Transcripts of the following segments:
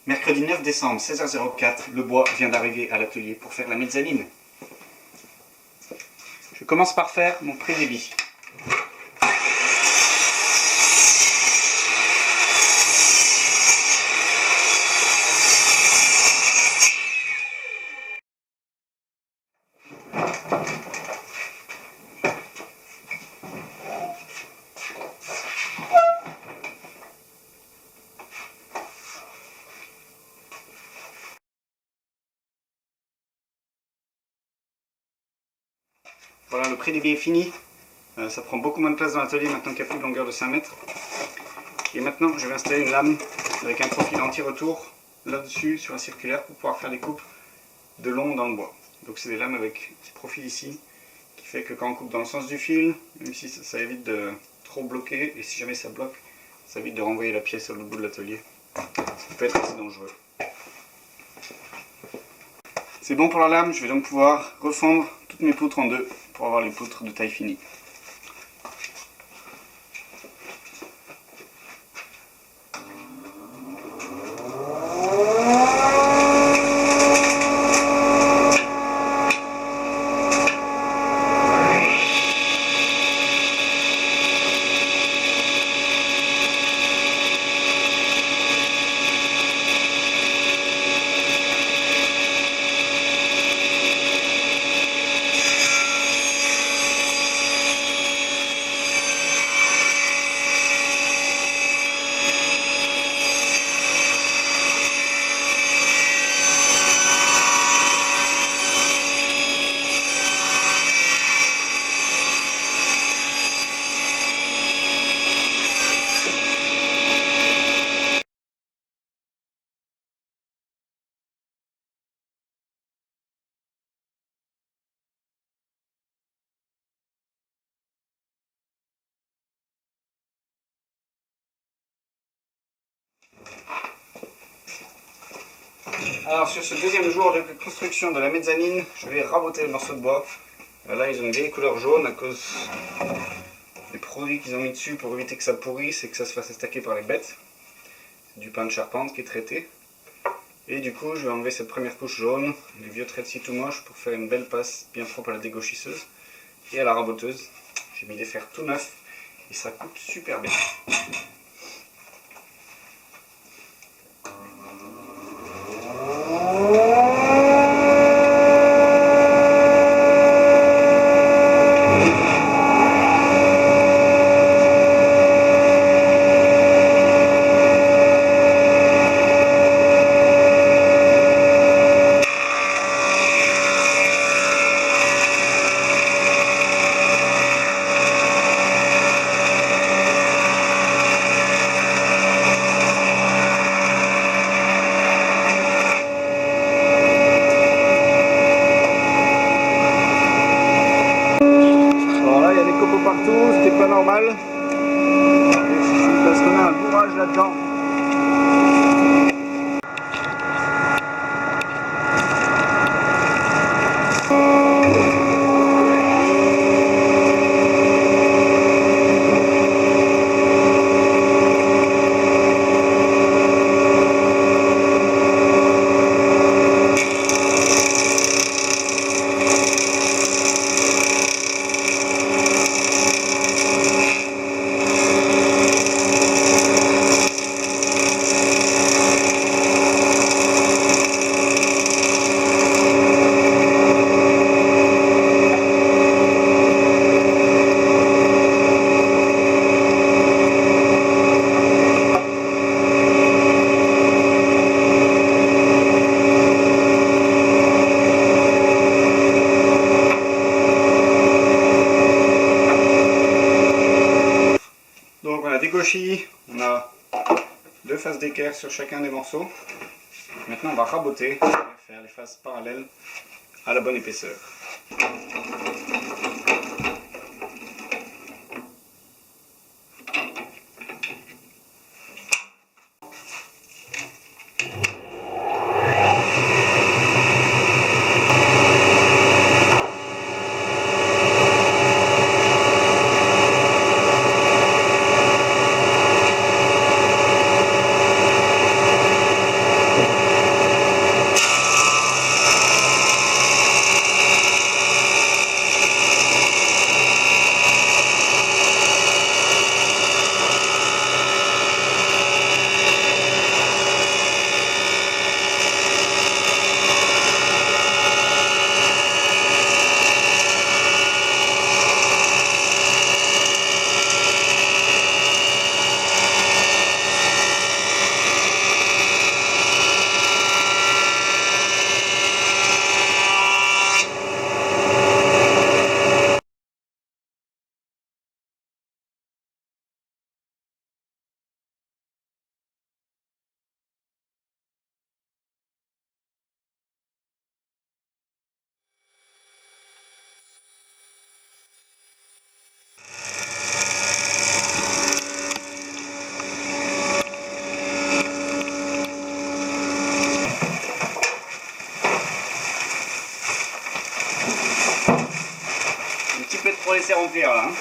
Mercredi 9 décembre, 16h04, le bois vient d'arriver à l'atelier pour faire la mezzanine. Je commence par faire mon pré-débit. Voilà, le pré-débit est fini. Ça prend beaucoup moins de place dans l'atelier maintenant qu'il n'y a plus de longueur de 5 mètres. Et maintenant, je vais installer une lame avec un profil anti-retour là-dessus sur la circulaire pour pouvoir faire des coupes de long dans le bois. Donc c'est des lames avec ce profil ici qui fait que quand on coupe dans le sens du fil, même si ça évite de trop bloquer, et si jamais ça bloque, ça évite de renvoyer la pièce sur le bout de l'atelier. Ça peut être assez dangereux. C'est bon pour la lame, je vais donc pouvoir refondre toutes mes poutres en deux pour avoir les poutres de taille finie. Alors sur ce deuxième jour de construction de la mezzanine, je vais raboter le morceau de bois. Là ils ont une vieille couleur jaune à cause des produits qu'ils ont mis dessus pour éviter que ça pourrisse et que ça se fasse attaquer par les bêtes. C'est du pain de charpente qui est traité. Et du coup je vais enlever cette première couche jaune, les vieux traits de scie tout moches pour faire une belle passe bien propre à la dégauchisseuse et à la raboteuse. J'ai mis des fers tout neufs et ça coupe super bien. Partout, c'était pas normal. Parce qu'on a un bourrage là-dedans. Donc on a dégauchi, on a deux faces d'équerre sur chacun des morceaux. Maintenant on va raboter, on va faire les faces parallèles à la bonne épaisseur. laisser remplir là. Hein.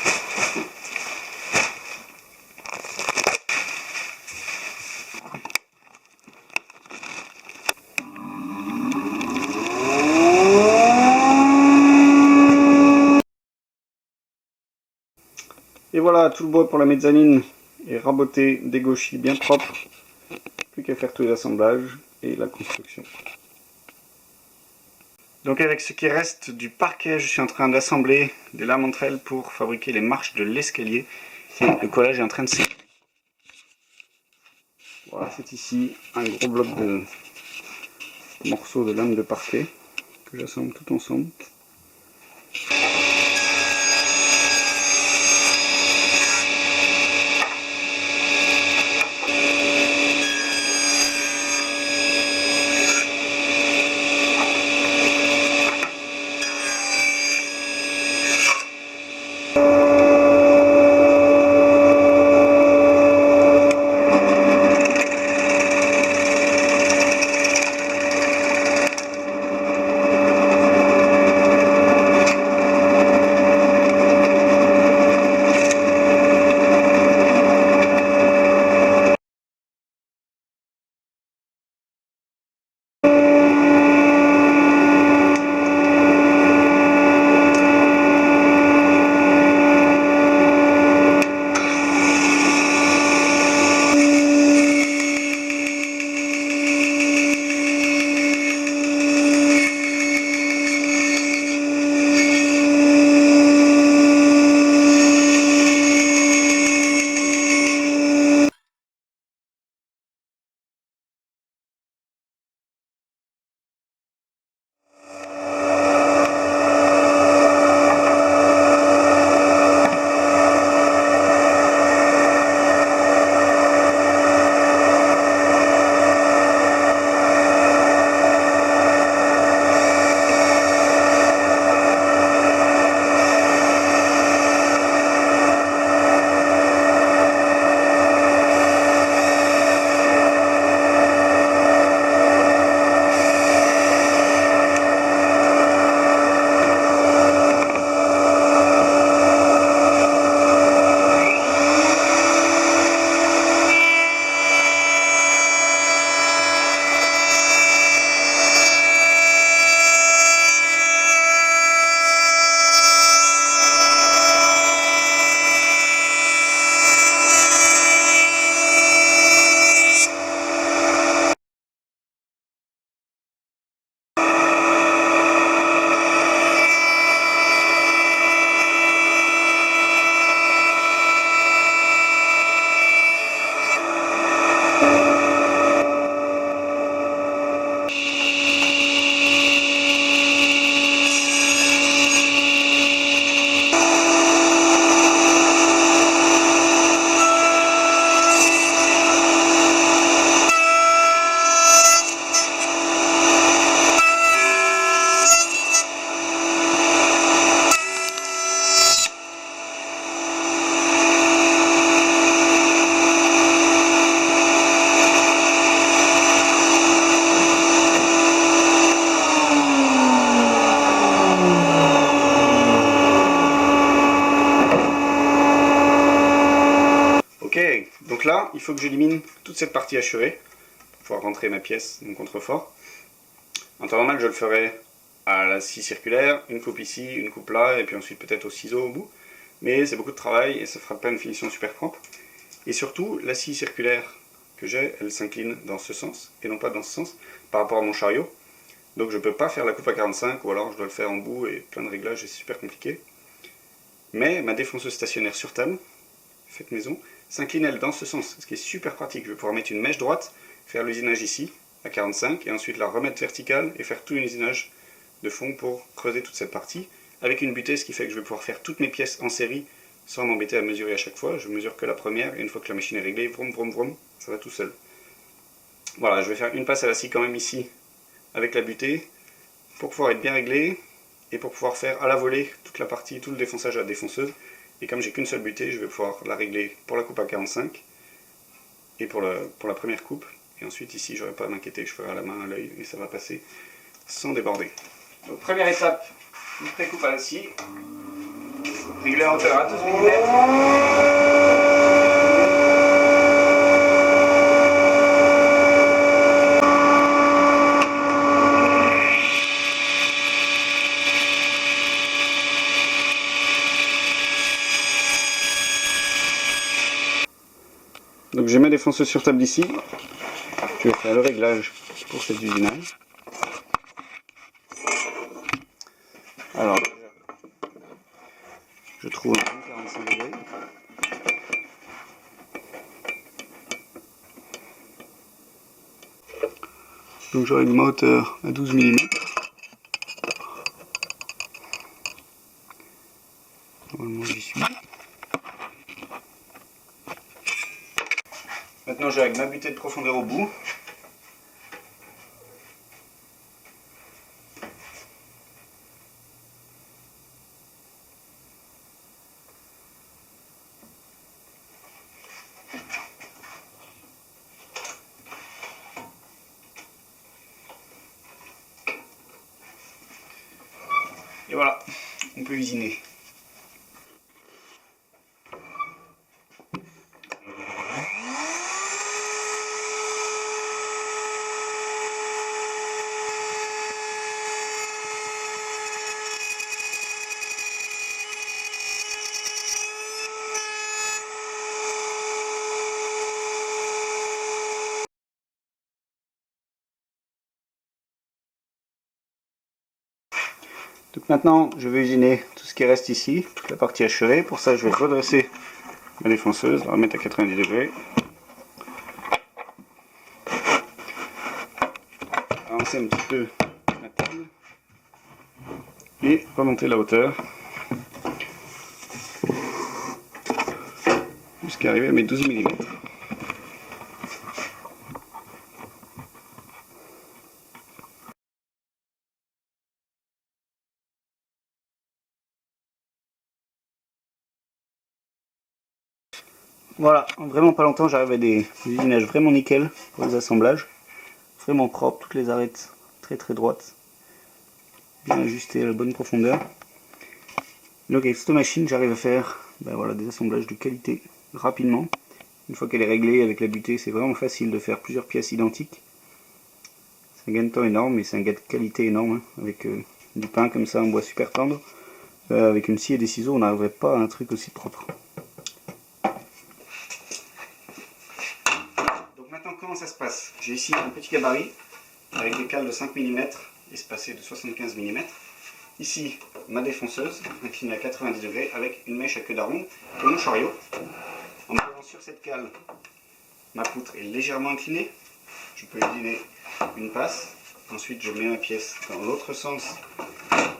Et voilà, tout le bois pour la mezzanine est raboté, dégauchi, bien propre. Plus qu'à faire tous les assemblages et la construction. Donc avec ce qui reste du parquet, je suis en train d'assembler des lames entre elles pour fabriquer les marches de l'escalier. Et le collage est en train de sécher. Voilà, c'est ici un gros bloc de morceaux de lames de parquet que j'assemble tout ensemble. Donc là, il faut que j'élimine toute cette partie hachurée pour pouvoir rentrer ma pièce, mon contrefort. En temps normal, je le ferai à la scie circulaire, une coupe ici, une coupe là, et puis ensuite peut-être au ciseau au bout. Mais c'est beaucoup de travail et ça ne fera pas une finition super propre. Et surtout, la scie circulaire que j'ai, elle s'incline dans ce sens, et non pas dans ce sens, par rapport à mon chariot. Donc je ne peux pas faire la coupe à 45, ou alors je dois le faire en bout, et plein de réglages, et c'est super compliqué. Mais ma défonceuse stationnaire sur table, faite maison, s'incline elle dans ce sens, ce qui est super pratique. Je vais pouvoir mettre une mèche droite, faire l'usinage ici, à 45, et ensuite la remettre verticale, et faire tout l'usinage de fond pour creuser toute cette partie, avec une butée, ce qui fait que je vais pouvoir faire toutes mes pièces en série, sans m'embêter à mesurer à chaque fois. Je mesure que la première, et une fois que la machine est réglée, vroom vroom vroom, ça va tout seul. Voilà, je vais faire une passe à la scie quand même ici, avec la butée, pour pouvoir être bien réglé, et pour pouvoir faire à la volée toute la partie, tout le défonçage à la défonceuse. Et comme j'ai qu'une seule butée, je vais pouvoir la régler pour la coupe à 45, et pour la première coupe. Et ensuite ici, j'aurai pas à m'inquiéter, je ferai à la main, à l'œil, et ça va passer sans déborder. Donc première étape, une pré-coupe à la scie. Régler la hauteur à 12 mm. Donc j'ai ma défonceuse sur table ici. Je vais faire le réglage pour cet usinage. Alors, je trouve un bon 45 degrés. Donc je règle ma hauteur à 12 mm. Normalement j'y suis. Maintenant je règle ma butée de profondeur au bout. Et voilà, on peut usiner. Donc maintenant, je vais usiner tout ce qui reste ici, toute la partie achevée. Pour ça, je vais redresser ma défonceuse, la remettre à 90 degrés. Avancer un petit peu la table. Et remonter la hauteur. Jusqu'à arriver à mes 12 mm. Voilà, en vraiment pas longtemps, j'arrive à des usinages vraiment nickel pour les assemblages. Vraiment propre, toutes les arêtes très droites. Bien ajustées à la bonne profondeur. Donc avec cette machine, j'arrive à faire voilà, des assemblages de qualité rapidement. Une fois qu'elle est réglée avec la butée, c'est vraiment facile de faire plusieurs pièces identiques. C'est un gain de temps énorme et c'est un gain de qualité énorme. Hein, avec du pain comme ça en bois super tendre. Avec une scie et des ciseaux, on n'arriverait pas à un truc aussi propre. Donc maintenant, comment ça se passe? J'ai ici un petit gabarit avec des cales de 5 mm espacées de 75 mm. Ici, ma défonceuse inclinée à 90 degrés avec une mèche à queue d'aronde et mon chariot. En posant sur cette cale, ma poutre est légèrement inclinée. Je peux usiner une passe. Ensuite, je mets ma pièce dans l'autre sens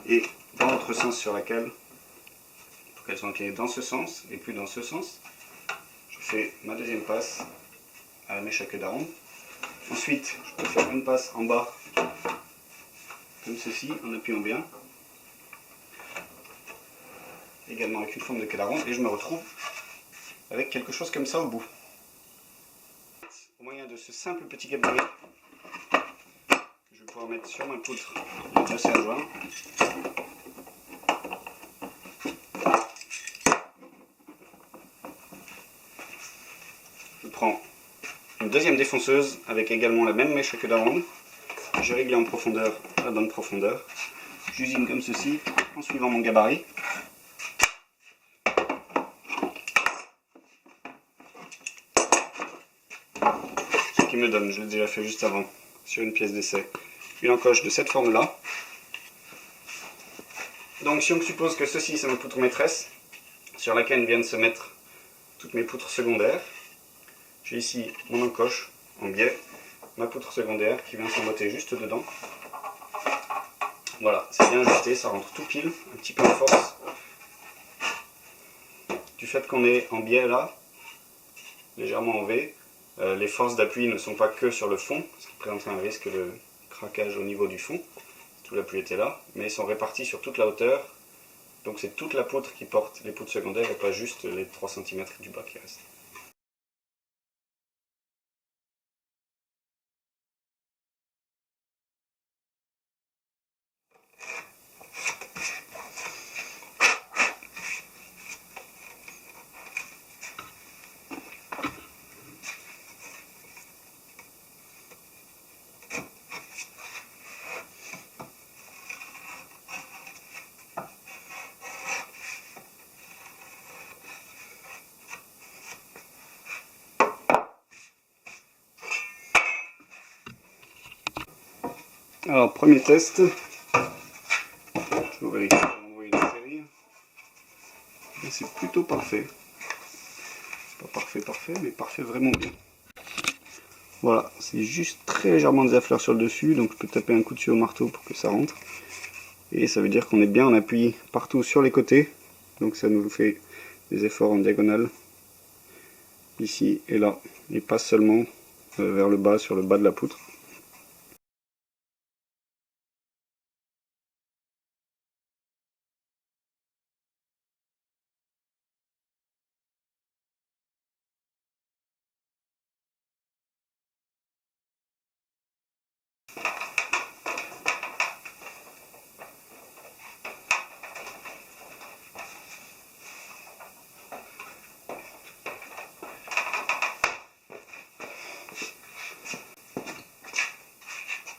et dans l'autre sens sur la cale pour qu'elles soient inclinées dans ce sens et plus dans ce sens. Je fais ma deuxième passe à la mèche à queue d'aronde. Ensuite, je peux faire une passe en bas comme ceci en appuyant bien. Également avec une forme de queue d'aronde et je me retrouve avec quelque chose comme ça au bout. Au moyen de ce simple petit gabarit, je vais pouvoir mettre sur ma poutre le tracé à joint. Je prends une deuxième défonceuse avec également la même mèche à queue d'aronde. J'ai réglé en profondeur la bonne profondeur. J'usine comme ceci en suivant mon gabarit. Ce qui me donne, je l'ai déjà fait juste avant sur une pièce d'essai, une encoche de cette forme là. Donc si on suppose que ceci c'est ma poutre maîtresse sur laquelle viennent se mettre toutes mes poutres secondaires, j'ai ici mon encoche en biais, ma poutre secondaire qui vient s'emboîter juste dedans. Voilà, c'est bien ajusté, ça rentre tout pile, un petit peu en force. Du fait qu'on est en biais là, légèrement en V, les forces d'appui ne sont pas que sur le fond, ce qui présenterait un risque de craquage au niveau du fond, si tout l'appui était là, mais ils sont répartis sur toute la hauteur, donc c'est toute la poutre qui porte les poutres secondaires et pas juste les 3 cm du bas qui restent. Alors, premier test. Je vais vérifier avant d'envoyer la série. Et c'est plutôt parfait. Pas parfait, mais parfait vraiment bien. Voilà, c'est juste très légèrement des affleurs sur le dessus, donc je peux taper un coup dessus au marteau pour que ça rentre. Et ça veut dire qu'on est bien en appui partout sur les côtés, donc ça nous fait des efforts en diagonale, ici et là, et pas seulement vers le bas, sur le bas de la poutre.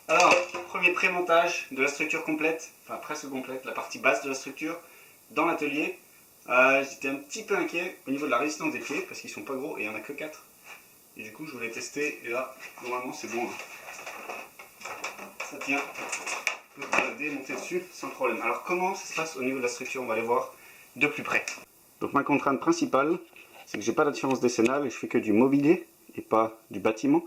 Alors, premier pré-montage de la structure complète, enfin presque complète, la partie basse de la structure, dans l'atelier. J'étais un petit peu inquiet au niveau de la résistance des pieds, parce qu'ils sont pas gros et il n'y en a que 4. Et du coup, je voulais tester, et là, normalement, c'est bon. Ça tient, on peut balader, monter dessus sans problème. Alors, comment ça se passe au niveau de la structure? On va aller voir de plus près. Donc, ma contrainte principale, c'est que j'ai pas d'attirance décennale et je fais que du mobilier et pas du bâtiment.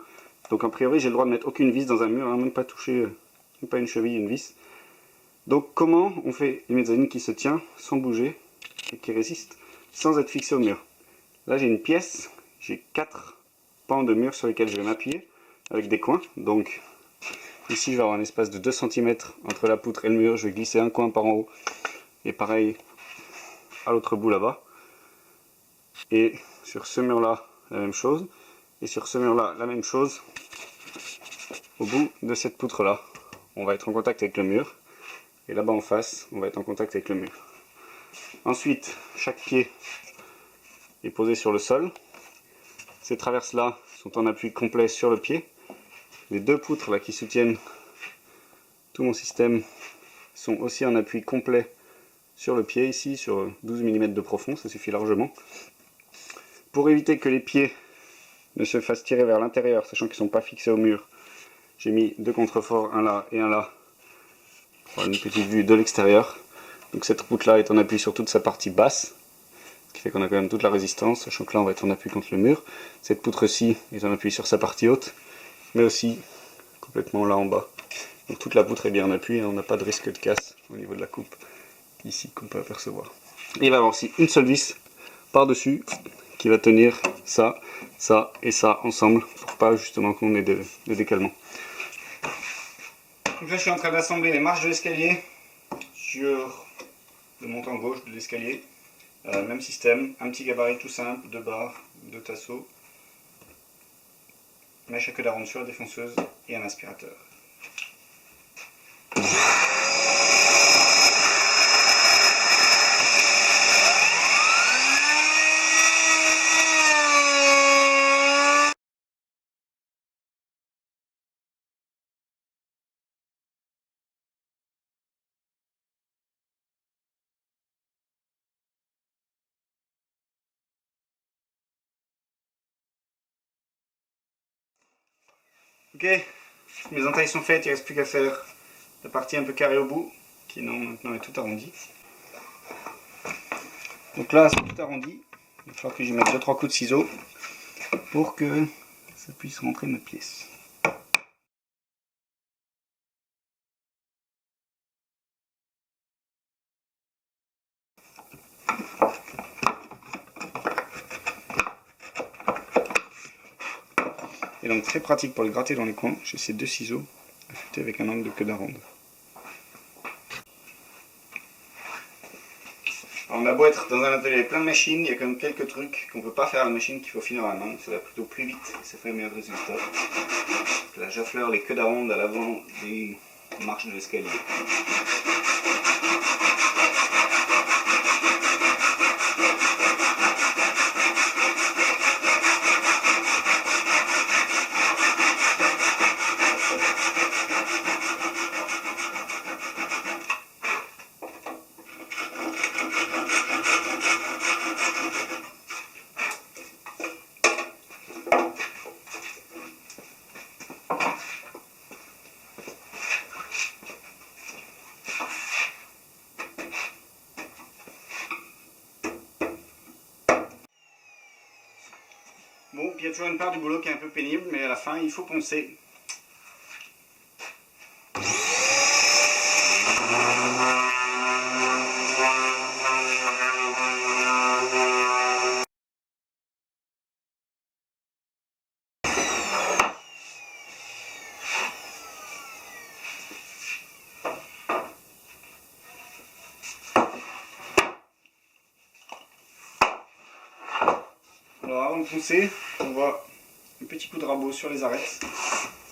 Donc a priori j'ai le droit de mettre aucune vis dans un mur, hein, même pas toucher, même pas une cheville, une vis. Donc comment on fait une mezzanine qui se tient sans bouger et qui résiste sans être fixée au mur? Là j'ai une pièce, j'ai 4 pans de mur sur lesquels je vais m'appuyer avec des coins. Donc ici je vais avoir un espace de 2 cm entre la poutre et le mur, je vais glisser un coin par en haut et pareil à l'autre bout là-bas. Et sur ce mur là la même chose. Et sur ce mur là la même chose. Au bout de cette poutre là, on va être en contact avec le mur. Et là-bas en face, on va être en contact avec le mur. Ensuite, chaque pied est posé sur le sol. Ces traverses là sont en appui complet sur le pied. Les 2 poutres là qui soutiennent tout mon système sont aussi en appui complet sur le pied, ici sur 12 mm de profond, ça suffit largement. Pour éviter que les pieds ne se fassent tirer vers l'intérieur, sachant qu'ils ne sont pas fixés au mur, j'ai mis 2 contreforts, un là et un là, pour une petite vue de l'extérieur. Donc cette poutre là est en appui sur toute sa partie basse, ce qui fait qu'on a quand même toute la résistance, sachant que là on va être en appui contre le mur. Cette poutre-ci est en appui sur sa partie haute, mais aussi complètement là en bas. Donc toute la poutre est bien en appui et on n'a pas de risque de casse au niveau de la coupe, ici qu'on peut apercevoir. Et il va y avoir aussi une seule vis par-dessus qui va tenir ça, ça et ça ensemble, pour pas justement qu'on ait de décalement. Donc là je suis en train d'assembler les marches de l'escalier sur le montant gauche de l'escalier. Même système, un petit gabarit tout simple, 2 barres, 2 tasseaux, mèche à queue d'aronde sur la défonceuse et un aspirateur. Ok, mes entailles sont faites, il ne reste plus qu'à faire la partie un peu carrée au bout, qui non, maintenant est tout arrondi. Donc là c'est tout arrondi, il va falloir que j'y mette 2-3 coups de ciseaux pour que ça puisse rentrer ma pièce. Et donc très pratique pour les gratter dans les coins, j'ai ces 2 ciseaux affûtés avec un angle de queue d'aronde. On a beau être dans un atelier avec plein de machines, il y a quand même quelques trucs qu'on ne peut pas faire à la machine qu'il faut finir à la main, ça va plutôt plus vite et ça fait un meilleur résultat. Là j'affleure les queues d'aronde à l'avant des marches de l'escalier. il y a toujours une part du boulot qui est un peu pénible, mais à la fin, il faut poncer. Alors avant de poncer, on voit un petit coup de rabot sur les arêtes.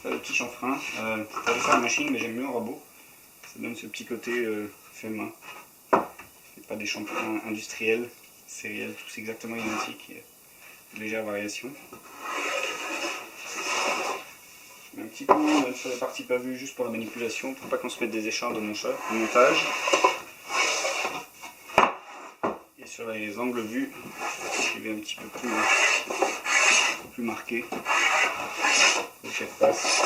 C'est le petit chanfrein. Je peux le faire à la machine, mais j'aime mieux en rabot. Ça donne ce petit côté fait main. C'est pas des champignons industriels, sériels, tous exactement identiques. Il y a une légère variation. Je mets un petit coup sur les parties pas vues juste pour la manipulation, pour pas qu'on se mette des écharpes de montage. Et sur les angles vus, je vais un petit peu plus marqué de chaque face.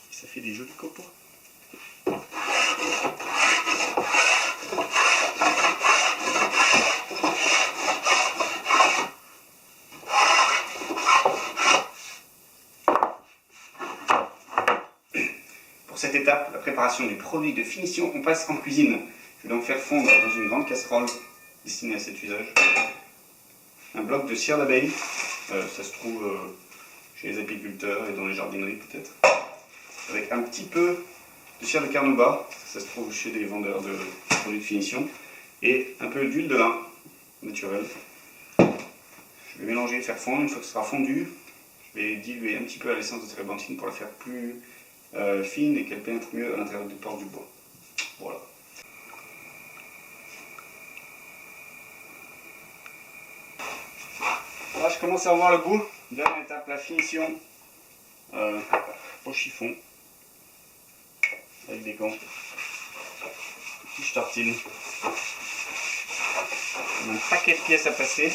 Et ça fait des jolis copeaux. Pour cette étape, la préparation du produit de finition, on passe en cuisine. Je vais donc faire fondre dans une grande casserole destinée à cet usage un bloc de cire d'abeille. Ça se trouve chez les apiculteurs et dans les jardineries peut-être. Avec un petit peu de cire de carnauba, ça se trouve chez des vendeurs de produits de finition. Et un peu d'huile de lin naturelle. Je vais mélanger et faire fondre. Une fois que ce sera fondu, je vais diluer un petit peu à l'essence de térébenthine pour la faire plus fine et qu'elle pénètre mieux à l'intérieur des pores du bois. Voilà. Là, je commence à voir le bout. Dernière étape, la finition au chiffon avec des gants. Puis je tartine. On a un paquet de pièces à passer.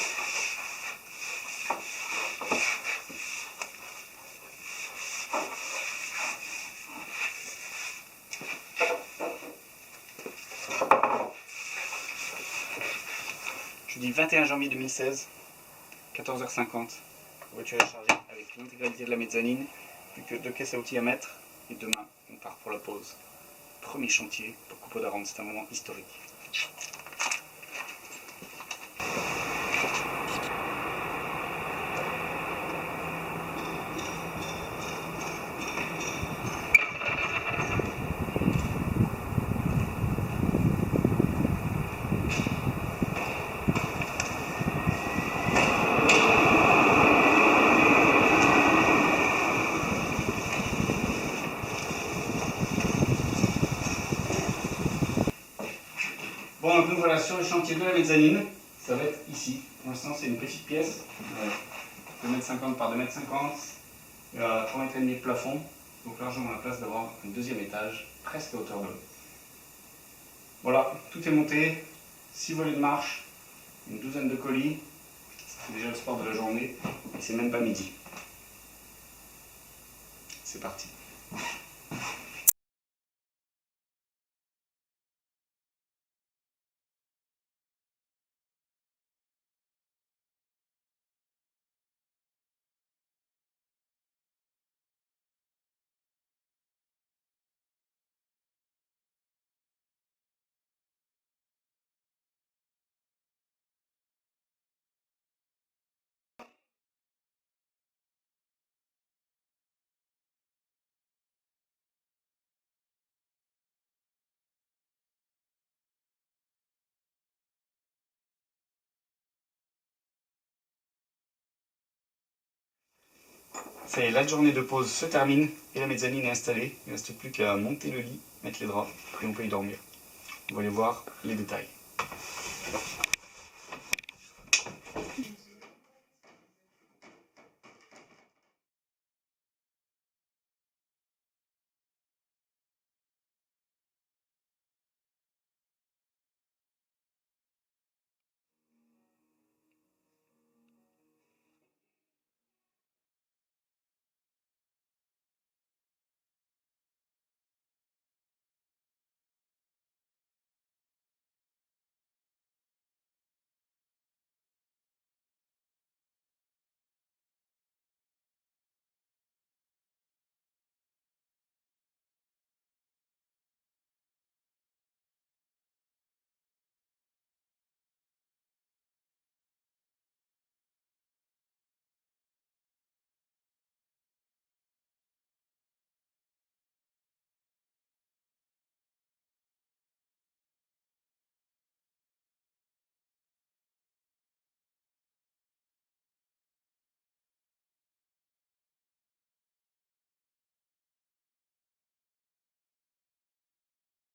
Jeudi 21 janvier 2016, 14h50, la voiture est chargée avec l'intégralité de la mezzanine, plus que 2 caisses à outils à mettre, et demain on part pour la pause. Premier chantier pour Coupeau d'Arande, c'est un moment historique. Bon, donc nous voilà sur le chantier de la mezzanine. Ça va être ici. Pour l'instant, c'est une petite pièce, 2,50 m par 2,50 m. Il y a 3,5 m de plafond, donc largement la place d'avoir un deuxième étage, presque à hauteur de l'eau. Voilà, tout est monté, 6 volets de marche, une douzaine de colis. C'est déjà le sport de la journée, et c'est même pas midi. C'est parti. Ça y est, la journée de pause se termine et la mezzanine est installée. Il ne reste plus qu'à monter le lit, mettre les draps et on peut y dormir. On va aller voir les détails.